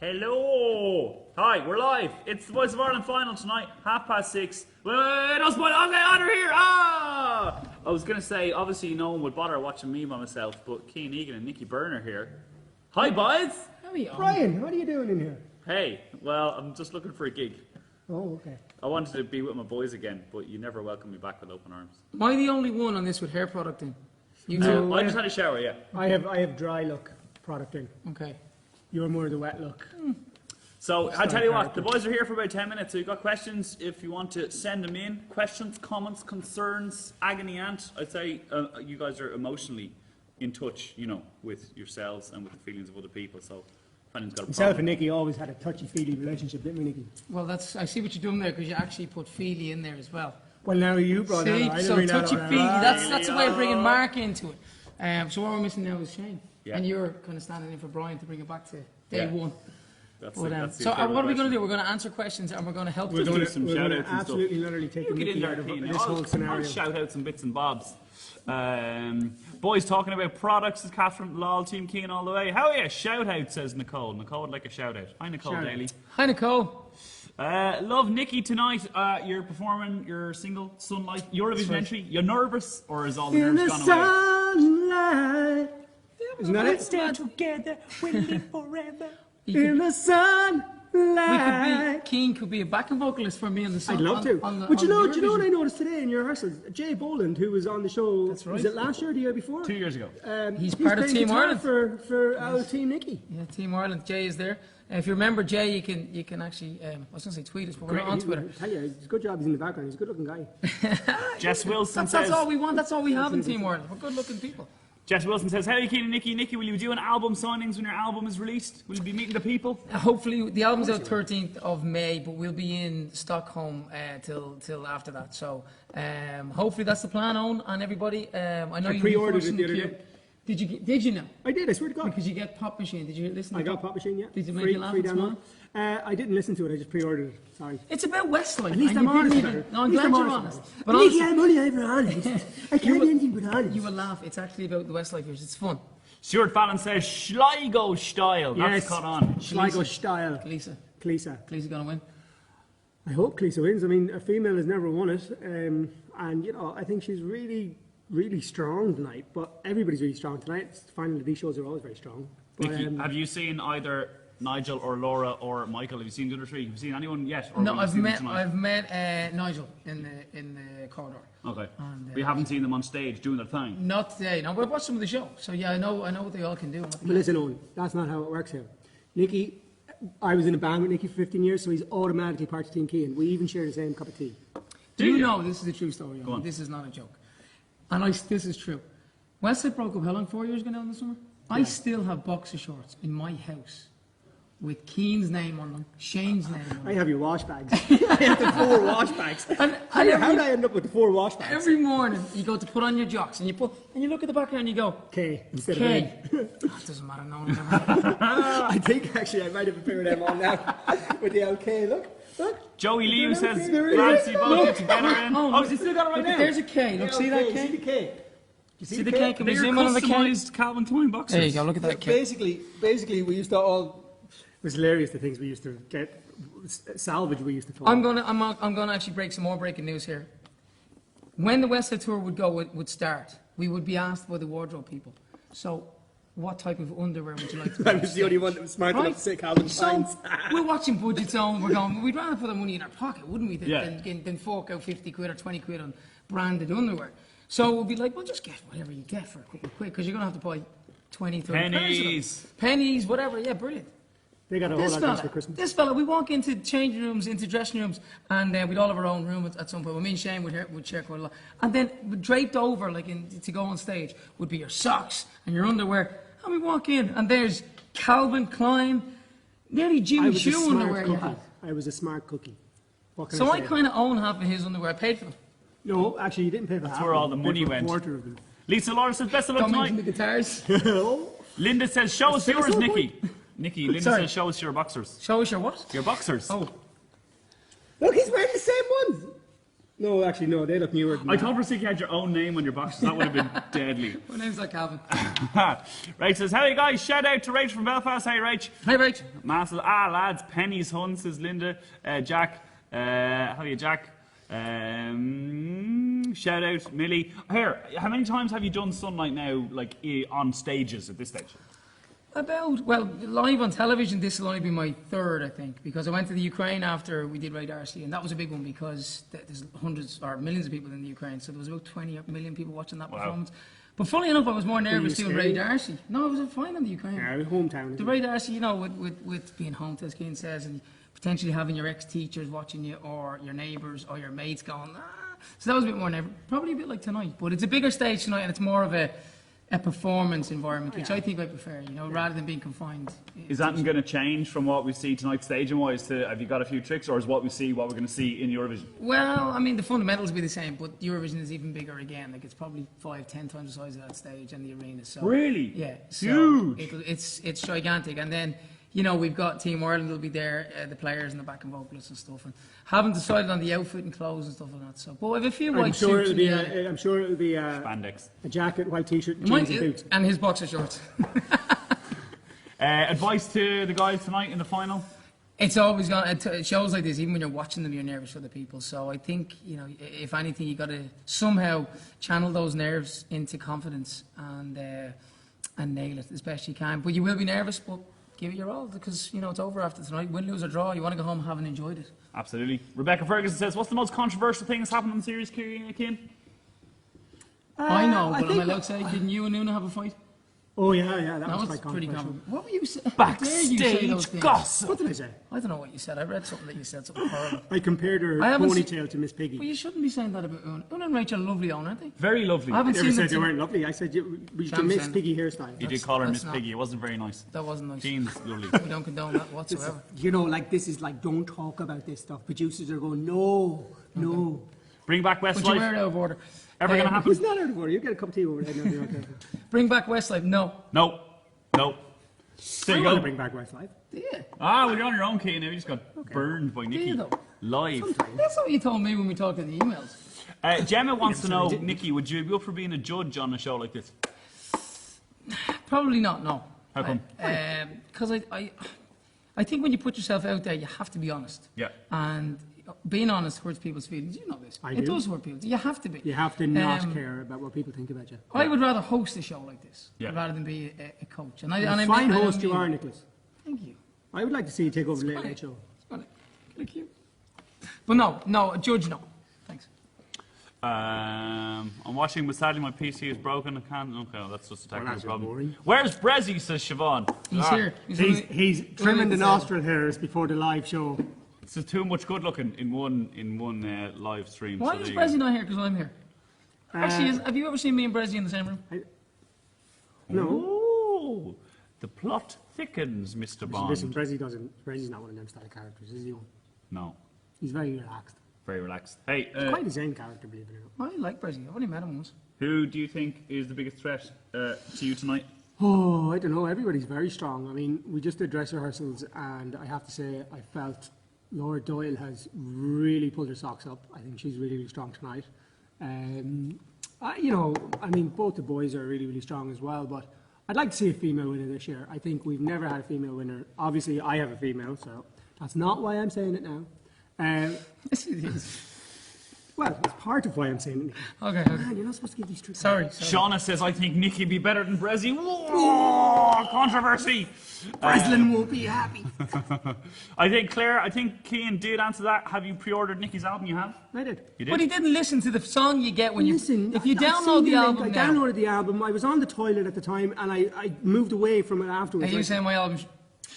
Hello! Hi, we're live. It's the Voice of Ireland final tonight, 6:30. Wait, no spoil. Okay, Honor here. Ah! I was gonna say, obviously, no one would bother watching me by myself, but Kian Egan and Nicky Byrne are here. Hi, boys. How are you? Brian, what are you doing in here? Hey, well, I'm just looking for a gig. Oh, okay. I wanted to be with my boys again, but you never welcome me back with open arms. Am I the only one on this with hair product in? You No, I just had a shower, yeah. I have dry look product in. Okay. You're more of the wet look. So, I tell you what, the boys are here for about 10 minutes, so you've got questions if you want to send them in. Questions, comments, concerns, agony aunt. I'd say you guys are emotionally in touch, you know, with yourselves and with the feelings of other people, so if anyone's got a Myself problem. and Nicky always had a touchy-feely relationship, didn't we, Nicky? Well, I see what you're doing there because you actually put feely in there as well. Well, now you brought that See, up. I didn't so bring that up. touchy-feely, that's a way of bringing Mark into it. So what we're missing now is Shane. Yeah. And you're kind of standing in for Brian to bring it back to day one. That's But, that's the so incredible what are we going to question. do? We're going to answer questions and we're going to help We're them. going to some We're shout going outs to and stuff. absolutely literally take You the get in Nicky there, out of Keane. this whole I'll scenario. shout out some bits and bobs. Boys talking about products is Catherine, lol, Team Keane all the way. How are you? Shout out, says Nicole. Nicole would like a shout out. Hi, Nicole Shout out. Daly. Hi, Nicole. Love Nicky tonight. You're performing your single Sunlight Eurovision entry. You're nervous, or is all the In nerves the gone away? sunlight. Isn't that it? Stand together, we'll live forever. In the sunlight. Keane could be a backing vocalist for me on the song. I'd love to. But you know what I Eurovision. noticed today in your rehearsals? Jay Boland, who was on the show, That's right. was it last year or the year before? 2 years ago. He's part of playing Team guitar Ireland. for our Team Nicky. Yeah, Team Ireland. Jay is there. If you remember Jay, you can actually, I was going to say tweet us, but we're not on Twitter. I tell you, it's a good job he's in the background. He's a good-looking guy. Jess Wilson That's says. all we want. That's all we have in Team Ireland. We're good-looking people. Jess Wilson says, "How are you, Keane and Nicky? Nicky, will you be doing album signings when your album is released? Will you be meeting the people?" Hopefully, the album's out 13th of May, but we'll be in Stockholm till after that. So hopefully that's the plan, Owen, and everybody. I know I you pre-ordered first it in the other queue. day. Did you know? I did, I swear to God. Because you get Pop Machine. Did you listen? I to got Pop Machine, yeah. Did you make free, you laugh free this download. morning? I didn't listen to it, I just pre-ordered it. Sorry. It's about Westlife. At least and I'm you honest didn't about even- it. No, I'm At least glad you're I'm honest. honest. But Nicky, honestly, I'm only ever honest. I can't do anything but honest. you will laugh. It's actually about the Westlifers. It's fun. Stuart Fallon says, Schleigo style. That's Yes. caught on. Schleigo style. Lisa. Cleesa. Going to win. I hope Cleesa wins. I mean, a female has never won it. And, you know, I think she's really, really strong tonight. But everybody's really strong tonight. Finally, these shows are always very strong. But, Nicky, have you seen either Nigel or Laura or Michael? Have you seen the other three? Have you seen anyone yet? Or No, will you I've see them met tonight? Nigel in the corridor. Okay. And, We haven't seen them on stage doing their thing. Not today. No, we've watched some of the show, so yeah, I know what they all can do. And what they But listen, Owen, that's not how it works here. Nicky, I was in a band with Nicky for 15 years, so he's automatically part of Team Keane. We even share the same cup of tea. Do you know, this is a true story, Go on. this is not a joke. And this is true. Westside broke up how long? 4 years ago now in the summer? I still have boxer shorts in my house with Keane's name on them, Shane's name on I them. have your wash bags. I have the 4 wash bags. And How did I end up with the 4 wash bags? every morning you go to put on your jocks and you look at the back here and you go, K instead of K. N. It doesn't matter, no one ever. I think actually I might have a pair of them on now with the LK. Look. Joey Liu says, There it glad is. to see both get together in. Oh, Oh, you still got it right Look, now? there's a K. Look, see that See K? the K? You See the K? Can we They're zoom in on the K? customised Calvin Klein boxers. There you go, look at that K. Basically, we used to all. It was hilarious the things we used to get salvage. We used to. I'm gonna actually break some more breaking news here. When the West Side tour would start, we would be asked by the wardrobe people. So, what type of underwear would you like to I wear? was the only one that was smart enough to say Calvin Klein's. So, we're watching Budget Zone, we're going, we'd rather put the money in our pocket, wouldn't we, Yeah. than fork out 50 quid or 20 quid on branded underwear. So we'd be like, well, just get whatever you get for a couple of quid, because you're going to have to buy 20, 30 pairs of them. Pennies. Pennies, whatever, yeah, brilliant. They got a whole lot of things for Christmas. This fella, we walk into changing rooms, into dressing rooms, and we'd all have our own room at some point. Well, me and Shane would share quite a lot. And then draped over, to go on stage, would be your socks and your underwear. And we walk in, and there's Calvin Klein, nearly Jimmy Choo underwear you have. I was a smart cookie. What can So I say? kind of own half of his underwear. I paid for them. No, actually, you didn't pay for half. where of all them. the You paid money for went. A quarter of them. Lisa Laura says, best of luck Don't mention the tonight. guitars. Linda says, show us yours, so Nicky. Linda Sorry. says, show us your boxers. Show us your what? Your boxers. Oh, Look, he's wearing the same ones. No, actually, no. They look newer than I that. thought for a second you had your own name on your boxes. That would have been deadly. My name's like Calvin. Rach says, "Hey guys, shout out to Rach from Belfast. Hey Rach." Hey, Rach. Massive. Lads, Penny's Hun, says Linda. Jack. How are you, Jack? Shout out, Millie. Here, how many times have you done Sunlight now, like on stages at this stage? Live on television, this will only be my third, I think, because I went to the Ukraine after we did Ray Darcy, and that was a big one because there's hundreds or millions of people in the Ukraine, so there was about 20 million people watching that performance. But funnily enough, I was more nervous doing Ray Darcy. No, I was fine in the Ukraine. Yeah, hometown. The Ray Darcy, you know, with being home, as Kian says, and potentially having your ex-teachers watching you, or your neighbours, or your mates going, So that was a bit more nervous. Probably a bit like tonight, but it's a bigger stage tonight, and it's more of a performance environment, which I think I prefer, you know, rather than being confined. Is that going to change from what we see tonight staging-wise to, have you got a few tricks, or is what we're going to see in Eurovision? Well, I mean, the fundamentals will be the same, but Eurovision is even bigger again. Like, it's probably 5-10 times the size of that stage and the arena. So Really? Yeah. So Huge! It's gigantic. And then, you know, we've got Team Ireland will be there, the players and the backing vocalists and stuff. And haven't decided on the outfit and clothes and stuff like that. So, but we have a few white suits. I'm sure it'll be Spandex. a jacket, white t-shirt, jeans and boots. And his boxer shorts. Advice to the guys tonight in the final? It's always gone. Shows like this, even when you're watching them, you're nervous for the people. So I think, you know, if anything, you got to somehow channel those nerves into confidence and nail it as best you can. But you will be nervous, but give it your all, because, you know, it's over after tonight. Win, lose or draw, you want to go home having enjoyed it. Absolutely. Rebecca Ferguson says, "What's the most controversial thing that's happened in the series, Kian?" I know, but am I allowed to say, didn't you and Una have a fight? Oh yeah, that was was quite pretty controversial. common. What were you saying? Backstage gossip. What did I say? I don't know what you said. I read something that you said, something horrible. I compared her I haven't ponytail to Miss Piggy. Well, you shouldn't be saying that about Una. Una and Rachel are lovely on, aren't they? Very lovely. I haven't I never seen said them. you weren't lovely. I said we should Miss Sam. Piggy hairstyle. You did call her that's Miss not- Piggy. It wasn't very nice. That wasn't nice. Jean's lovely. We don't condone that whatsoever. You know, like this is like, don't talk about this stuff. Producers are going, no. Bring back But you wear it Westlife. out of order. Ever going to happen? It's not out of order. You get a cup of tea over there. No, you're okay. Bring back Westlife. No. No. There I you want to go. bring back Westlife. Yeah. Well, you're on your own, Kian. Now you just got burned by Nicky. you though? Live. That's what you told me when we talked in the emails. Gemma wants to sorry, know, didn't- Nicky, would you be up for being a judge on a show like this? Probably not, no. How come? Because I think when you put yourself out there, you have to be honest. Yeah. And being honest hurts people's feelings. You know this. I It do. does hurt people. You have to be. You have to not Um, care about what people think about you. I would rather host a show like this Yeah. rather than be a coach. And A I fine mean- host you are, Nicholas. Thank you. I would like to see you take over the Late fine. Late Show. It's kind of cute. But no, a judge, no. Thanks. I'm watching, but sadly my PC is broken. I can't. Okay, well, that's just a technical that's problem. boring. Where's Brezzy? Says Siobhan. He's here. He's trimming the nostril hairs before the live show. It's just too much good looking in one live stream. Why so is there you Brezzy not here? Because I'm here. Actually, have you ever seen me and Brezzy in the same room? go. No. Ooh, the plot thickens, Mr. Bond. Listen, Brezzy's not one of them style of characters, is he? No, He's very relaxed. very relaxed. Hey, Quite his own character, believe it or not. I like Brezzy. I've only met him once. who do you think is the biggest threat to you tonight? Oh, I don't know. Everybody's very strong. I mean, we just did dress rehearsals, and I have to say, I felt Laura Doyle has really pulled her socks up. I think she's really, really strong tonight. Both the boys are really, really strong as well, but I'd like to see a female winner this year. I think we've never had a female winner. Obviously, I have a female, so that's not why I'm saying it now. Yes, it is. Well, it's part of why I'm saying it. Okay. Man, you're not supposed to give these tricks. Sorry. Shauna says, I think Nicky be better than Brezzy. Whoa, controversy. Breslin won't be happy. I think Kian did answer that. Have you pre-ordered Nicky's album? You have? I did. You did? But he didn't listen to the song you get when you. Listen, if you I've download seen the link. album I now. downloaded the album. I was on the toilet at the time, and I moved away from it afterwards. Are you saying my album?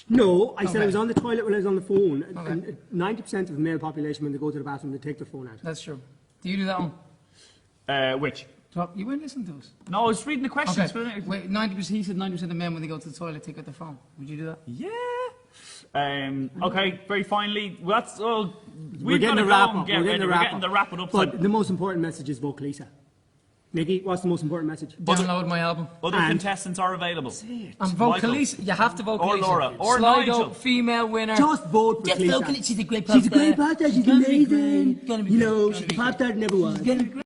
No, I said Okay. I was on the toilet when I was on the phone. Okay. And 90% of the male population, when they go to the bathroom, they take their phone out. That's true. Do you do that one? Which? You won't listen to us. No, I was reading the questions. Okay. Wait, 90%. He said 90% of men when they go to the toilet take out their phone. Would you do that? Yeah. Okay, very finally, that's We're we've got getting to the go wrap and up. get We're ready. getting the We're wrap getting up. the wrap it up. But the most important message is vote Lisa. Nicky, what's the most important message? Download my album. Other And- contestants are available. And vote Michael. Khaleesi. You have to vote Or Khaleesi. Laura. Or Sligo, Nigel. female winner. Just vote for Just Khaleesi. vote Khaleesi. She's a great pop She's a great star. pop star. She's Gonna be amazing. great. Gonna be You great. know, Gonna she's be a pop star, never was. Gonna be great.